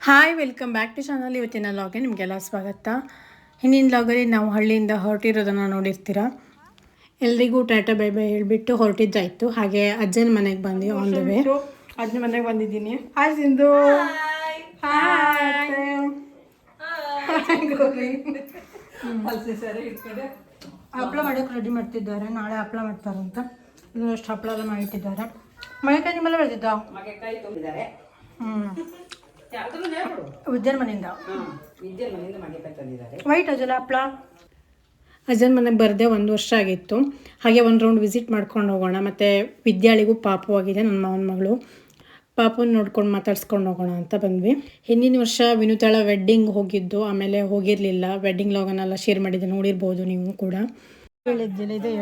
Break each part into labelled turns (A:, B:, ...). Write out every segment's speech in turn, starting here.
A: Hi welcome back to channel. ಇವತ್ತಿನ ಲಾಗ್ಗೆ ನಿಮಗೆಲ್ಲ ಸ್ವಾಗತ. ಹಿಂದಿನ ಲಾಗಲ್ಲಿ ನಾವು ಹಳ್ಳಿಯಿಂದ ಹೊರಟಿರೋದನ್ನು ನೋಡಿರ್ತೀರ. ಎಲ್ರಿಗೂ ಟಾಟಾ ಬೈ ಬೈ ಹೇಳಿಬಿಟ್ಟು ಹೊರಟಿದ್ದಾಯಿತು. ಹಾಗೆ ಅಜ್ಜನ ಮನೆಗೆ ಬಂದು ಆನ್ ದ ವೇ. ಅಜ್ಜನ ಮನೆಗೆ ಬಂದಿದ್ದೀನಿ. ಹಾಯ್ ಸಿಂಧು. ಹಪ್ಪಳ ಮಾಡೋಕೆ ರೆಡಿ ಮಾಡ್ತಿದ್ದಾರೆ. ನಾಳೆ ಹಪ್ಪಳ ಮಾಡ್ತಾರಂತ. ಇನ್ನಷ್ಟು ಹಪ್ಪಳ ಎಲ್ಲ ಮಾಡಿಟ್ಟಿದ್ದಾರೆ. ಮಳೆಕಾಯಿ ನಿಮ್ಮೆಲ್ಲ ಬೆಳೆದಿದ್ದ ವಿದ್ಯಾನ ಮನೆಯಿಂದ ವೈಟ್ ಅಜ್ಜಲ ಹಪ್ಪಳ. ಅಜ್ಜನ ಮನೆಗೆ ಬರದೆ 1 ವರ್ಷ ಆಗಿತ್ತು. ಹಾಗೆ ಒಂದು ರೌಂಡ್ ವಿಸಿಟ್ ಮಾಡ್ಕೊಂಡು ಹೋಗೋಣ. ಮತ್ತು ವಿದ್ಯಾಳಿಗೂ ಪಾಪು ಆಗಿದೆ, ನನ್ನ ಮಾವನ ಮಗಳು. ಪಾಪುನ ನೋಡ್ಕೊಂಡು ಮಾತಾಡ್ಸ್ಕೊಂಡು ಹೋಗೋಣ ಅಂತ ಬಂದ್ವಿ. ಹಿಂದಿನ ವರ್ಷ ವಿನುತಾಳ ವೆಡ್ಡಿಂಗ್ ಹೋಗಿದ್ದು, ಆಮೇಲೆ ಹೋಗಿರಲಿಲ್ಲ. ವೆಡ್ಡಿಂಗ್ ಲಾಗನ್ನೆಲ್ಲ ಶೇರ್ ಮಾಡಿದ್ದೆ, ನೋಡಿರ್ಬೋದು ನೀವು ಕೂಡ. ಹೇಳಿದ್ದಿಲ್ಲ ಇದೆ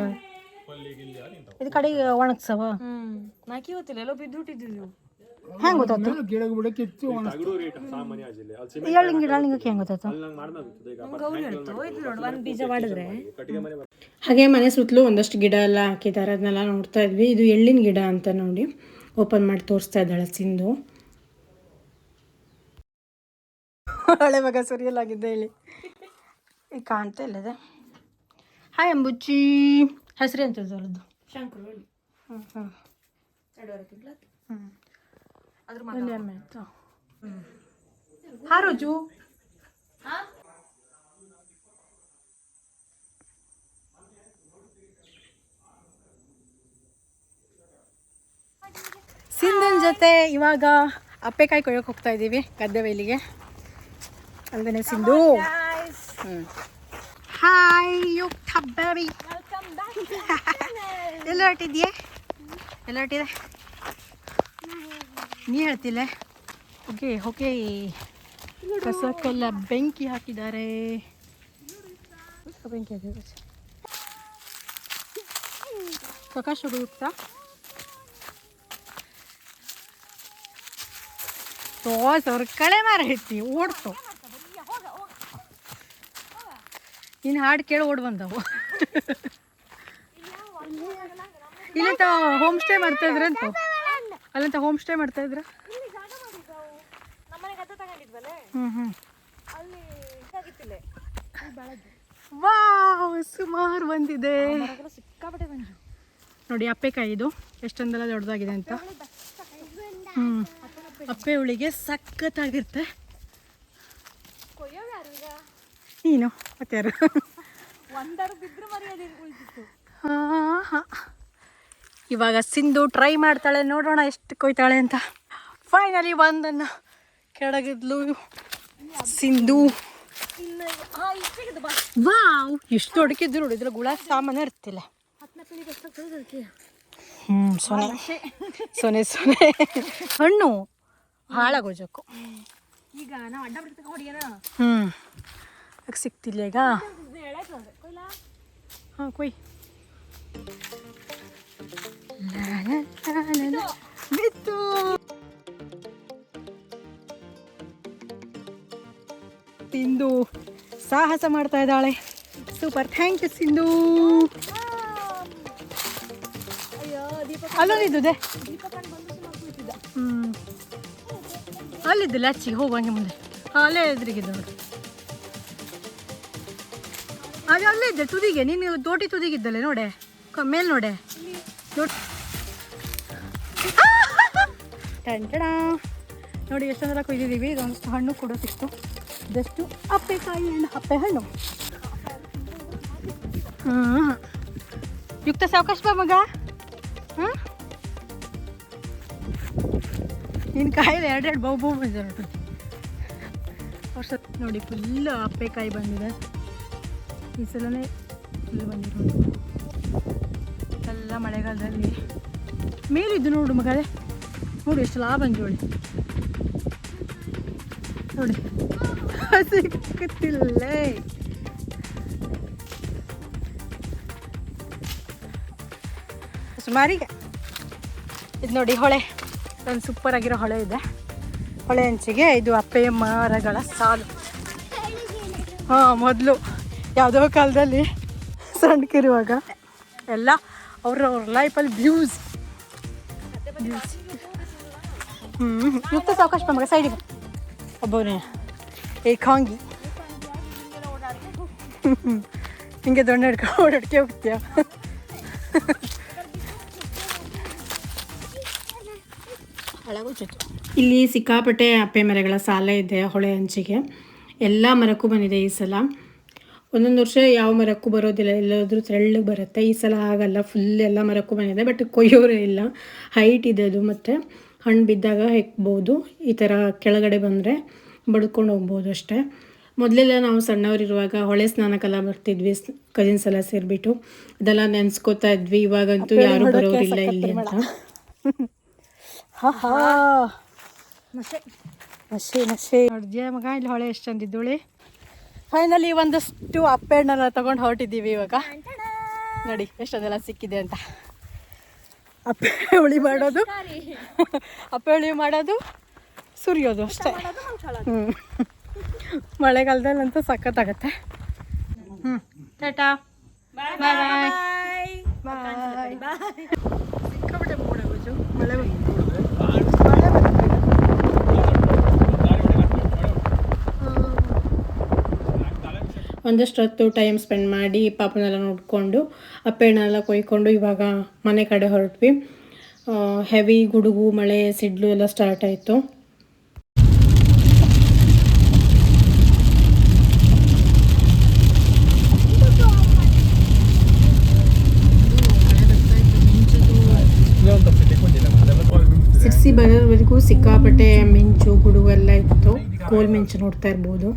A: ಇದು ಕಡೆಗೆ ಒಣಗ್ಸವ ನಾಕಿ ಗೊತ್ತಿಲ್ಲ, ಎಲ್ಲ ಬಿದ್ದುಬಿಟ್ಟಿದ್ದು. ಹೆಂಗೆ ಗೊತ್ತಾಯ್ತು? ಎಳ್ಳಿಂಗ್ ಗಿಡ ಹೆಂಗೆ ಗೊತ್ತಾಯ್ತು? ಹಾಗೆ ಮನೆ ಸುತ್ತಲೂ ಒಂದಷ್ಟು ಗಿಡ ಎಲ್ಲ ಹಾಕಿದ್ದಾರೆ, ಅದನ್ನೆಲ್ಲ ನೋಡ್ತಾ ಇದ್ವಿ. ಇದು ಎಳ್ಳಿನ ಗಿಡ ಅಂತ ನೋಡಿ ಓಪನ್ ಮಾಡಿ ತೋರಿಸ್ತಾ ಇದ್ದಾಳೆ ಸಿಂಧು. ಹಳೆ ಮಗ ಸುರಿಯಲಾಗಿದ್ದೆ ಹೇಳಿ ಈಗ ಕಾಣ್ತಾ ಇಲ್ಲದೆ. ಹಾಯ್ ಅಂಬುಚ್ಚಿ. ಹೆಸರು ಅಂತ ಅವರದ್ದು? ಶಂಕರು. ಹಾ ರೋಜು. ಸಿಂಧುನ್ ಜೊತೆ ಇವಾಗ ಅಪ್ಪೆಕಾಯಿ ಕೊಯ್ಯೋಕೆ ಹೋಗ್ತಾ ಇದ್ದೀವಿ ಗದ್ದೆ ಬೈಲಿಗೆ. ಅಲ್ವೇನೆ ಸಿಂಧು? Hi baby. ಎಲ್ಲ ಹೊರಟಿದ್ಯೆ? ಎಲ್ಲ ಹೊರಟಿದೆ ನೀ ಹೇಳ್ತಿಲ್ಲ? Okay okay. ಕಸಕ್ಕೆಲ್ಲ ಬೆಂಕಿ ಹಾಕಿದ್ದಾರೆ. ಬೆಂಕಿ ಹಾಕಿದ್ದಾರೆ. ಪ್ರಕಾಶ್ ಉಪಯುಕ್ತ ತೋರ್ಸ್ ಅವ್ರ ಕಳೆ ಮಾರ ಐತಿ ಓಡ್ತು. ಇನ್ನು ಹಾಡು ಕೇಳಿ ಓಡ್ ಬಂದವು. ಇಲ್ಲಂತ ಹೋಮ್ ಸ್ಟೇ ಮಾಡ್ತಾ ಇದ್ರಂತ. ಅಲ್ಲಂತ ಹೋಮ್ ಸ್ಟೇ ಮಾಡ್ತಾ ಇದ್ರ. ವಾವ್ ಸುಮಾರು ಬಂದಿದೆ ನೋಡಿ. ಅಪ್ಪೆಕಾಯಿ ಇದು ಎಷ್ಟೊಂದೆಲ್ಲ ದೊಡ್ಡದಾಗಿದೆ ಅಂತ. ಅಪ್ಪೆ ಹುಳಿಗೆ ಸಖತ್ತಾಗಿರುತ್ತೆ. ನೀನು ಮತ್ತೆ ಯಾರು? ಇವಾಗ ಸಿಂಧು ಟ್ರೈ ಮಾಡ್ತಾಳೆ, ನೋಡೋಣ ಎಷ್ಟು ಕೊಯ್ತಾಳೆ ಅಂತ. ಫೈನಲಿ ಒಂದನ್ನು ಕೆಳಗಿದ್ಲು ಸಿಂಧು. ವಾವ್ ಎಷ್ಟು ದೊಡ್ಡಕ್ಕಿದ್ರು ನೋಡಿ. ಇದ್ರ ಗುಳ ಸಾಮಾನು ಇರ್ತಿಲ್ಲ. ಸೊನೆ ಸೊನೆ ಸೊನೆ ಹಣ್ಣು ಹಾಳಾಗೋಜಕ್ಕು. ಈಗ ನಾವು ಅಡ್ಡ ಬಿಡ್ತಕ್ಕ ಹೊಡಿಯೋಣ. ಸಿಕ್ತಿಲ್ಲ ಈಗ. ಹಾಂ ಕೊಯ್. ಬಿತ್ತು. ಸಿಂಧು ಸಾಹಸ ಮಾಡ್ತಾ ಇದ್ದಾಳೆ. Super, thank you Sindhu. ಅಲ್ಲೊಂದಿದ್ದೆ ಅಲ್ಲಿದ್ದಿಲ್ಲ ಅಚ್ಚಿಗೆ ಹೋಗುವಂಗೆ ಮುಂದೆ. ಅಲ್ಲೇ ಎದುರಿಗಿದ್ದ ನೋಡಿ. ಅದು ಅಲ್ಲೇ ಇದ್ದೆ ತುದಿಗೆ. ನೀನು ತೋಟಿ ತುದಿಗಿದ್ದಲೆ ನೋಡೆ, ಮೇಲೆ ನೋಡೆ. ಟಂಟಣ ನೋಡಿ ಎಷ್ಟೊಂದೆಲ್ಲ ಕೊಯ್ದಿದ್ದೀವಿ. ಇದೊಂದಷ್ಟು ಹಣ್ಣು ಕೂಡ ಸಿಕ್ತು. ಇದಷ್ಟು ಅಪ್ಪೆಕಾಯಿ ಹಣ್ಣು, ಅಪ್ಪೆ ಹಣ್ಣು. ಯುಕ್ತ ಸಾವಕಾಶ ಬಾ ಮಗ. ನಿನ್ನ ಕಾಯಿಲೆ 2 ಬೌ ಬೌ ಬಂದಿದೆ ವರ್ಷ ನೋಡಿ. ಫುಲ್ ಅಪ್ಪೆಕಾಯಿ ಬಂದಿದೆ ಈ ಸಲನೇ. ಫುಲ್ ಬಂದಿರೋದು ಎಲ್ಲ ಮಳೆಗಾಲದಲ್ಲಿ. ಮೇಲಿದ್ದು ನೋಡು ಮಗಳೇ, ನೋಡಿ ಎಷ್ಟು ಲಾಭ ಬಂಜೋಳಿ ನೋಡಿ. ಸಿಕ್ಕುತ್ತಿಲ್ಲೇ. ಸುಮಾರಿಗೆ ಇದು ನೋಡಿ ಹೊಳೆ. ಒಂದು ಸೂಪರ್ ಆಗಿರೋ ಹೊಳೆ ಇದೆ. ಹೊಳೆ ಅಂಚಿಗೆ ಇದು ಅಪ್ಪೆಯ ಮರಗಳ ಸಾಲು. ಮೊದಲು ಯಾವುದೋ ಕಾಲದಲ್ಲಿ ಸಣ್ಣಕ್ಕಿರುವಾಗ ಎಲ್ಲ ಅವ್ರ ಲೈಫಲ್ಲಿ ವ್ಯೂಸ್. ಯುಕ್ತ ಸಾವಕಾಶ ಮಗ ಸೈಡಿಗೆ ಒಬ್ಬನೇ ಏಕಾಂಗಿ ಹಿಂಗೆ ದೊಣ್ಣೆ ಹಿಡ್ಕೊಂಡು ಓಡಾಡ್ಕೆ ಹೋಗ್ತೀಯ. ಇಲ್ಲಿ ಸಿಕ್ಕಾಪಟ್ಟೆ ಅಪ್ಪೆ ಮರಗಳ ಸಾಲ ಇದೆ ಹೊಳೆ ಅಂಚಿಗೆ. ಎಲ್ಲ ಮರಕ್ಕೂ ಬಂದಿದೆ ಈ ಸಲ. ಒಂದೊಂದು ವರ್ಷ ಯಾವ ಮರಕ್ಕೂ ಬರೋದಿಲ್ಲ, ಎಲ್ಲಾದರೂ ತೆಳ್ಳಗೆ ಬರುತ್ತೆ. ಈ ಸಲ ಆಗಲ್ಲ, ಫುಲ್ ಎಲ್ಲ ಮರಕ್ಕೂ ಬಂದಿದೆ. ಬಟ್ ಕೊಯ್ಯೋರೇ ಇಲ್ಲ, ಹೈಟ್ ಇದೆ ಅದು. ಮತ್ತು ಹಣ್ಣು ಬಿದ್ದಾಗ ಹೆಕ್ಬೋದು. ಈ ಥರ ಕೆಳಗಡೆ ಬಂದರೆ ಬಡ್ಕೊಂಡು ಹೋಗ್ಬೋದು ಅಷ್ಟೇ. ಮೊದಲೆಲ್ಲ ನಾವು ಸಣ್ಣವರಿರುವಾಗ ಹೊಳೆ ಸ್ನಾನಕ್ಕೆಲ್ಲ ಬರ್ತಿದ್ವಿ, ಕಸಿನ್ಸ್ ಎಲ್ಲ ಸೇರಿಬಿಟ್ಟು ಅದೆಲ್ಲ ನೆನೆಸ್ಕೋತಾ ಇದ್ವಿ. ಇವಾಗಂತೂ ಯಾರೂ ಬರೋರಿಲ್ಲ ಇಲ್ಲಿ ಅಂತ. ನೋಡಿದ್ಯಾ ಮಗ, ಇಲ್ಲಿ ಹೊಳೆ ಎಷ್ಟು ಚಂದಿದ್ದೋಳಿ. ಫೈನಲಿ ಒಂದಷ್ಟು ಅಪ್ಪೆ ಹಣ್ಣೆಲ್ಲ ತೊಗೊಂಡು ಹೊರಟಿದ್ದೀವಿ ಇವಾಗ. ನೋಡಿ ಎಷ್ಟೊಂದೆಲ್ಲ ಸಿಕ್ಕಿದೆ ಅಂತ. ಅಪ್ಪೆ ಹುಳಿ ಮಾಡೋದು ಸುರಿಯೋದು ಅಷ್ಟೇ. ಮಳೆಗಾಲದಲ್ಲಂತೂ ಸಖತ್ತಾಗತ್ತೆ. ಟಾಟಾ ಬಾಯ್ ಬಾಯ್ ಬಾಯ್ ಬಾಯ್. ಸಿಕ್ಕಾಬಿಟ್ಟೆ ಮೂಡಾಗೋದು, ಮಳೆ ಒಂದಷ್ಟು ಹೊತ್ತು ಟೈಮ್ ಸ್ಪೆಂಡ್ ಮಾಡಿ ಪಾಪನೆಲ್ಲ ನೋಡಿಕೊಂಡು ಅಪ್ಪೆ ಹಣ್ಣೆಲ್ಲ ಕೊಯ್ಕೊಂಡು ಇವಾಗ ಮನೆ ಕಡೆ ಹೊರಟ್ವಿ. ಹೆವಿ ಗುಡುಗು, ಮಳೆ, ಸಿಡ್ಲು ಎಲ್ಲ ಸ್ಟಾರ್ಟ್ ಆಯಿತು. ಸಿಕ್ಸಿ ಬರೋವರೆಗೂ ಸಿಕ್ಕಾಪಟ್ಟೆ ಮಿಂಚು, ಗುಡುಗು ಎಲ್ಲ ಇತ್ತು. ಕೋಲ್ ಮಿಂಚು ನೋಡ್ತಾ ಇರ್ಬೋದು.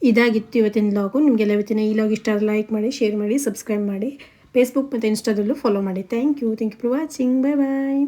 A: ಇದಾಗಿತ್ತು ಇವತ್ತಿನ ಲಾಗು. ನಿಮಗೆಲ್ಲ ಇವತ್ತಿನ ಈ ಲಾಗ್ ಇಷ್ಟ ಆದರೆ ಲೈಕ್ ಮಾಡಿ, ಶೇರ್ ಮಾಡಿ, ಸಬ್ಸ್ಕ್ರೈಬ್ ಮಾಡಿ. ಫೇಸ್ಬುಕ್ ಮತ್ತು ಇನ್ಸ್ಟಾದಲ್ಲೂ ಫಾಲೋ ಮಾಡಿ. Thank you for watching. Bye bye.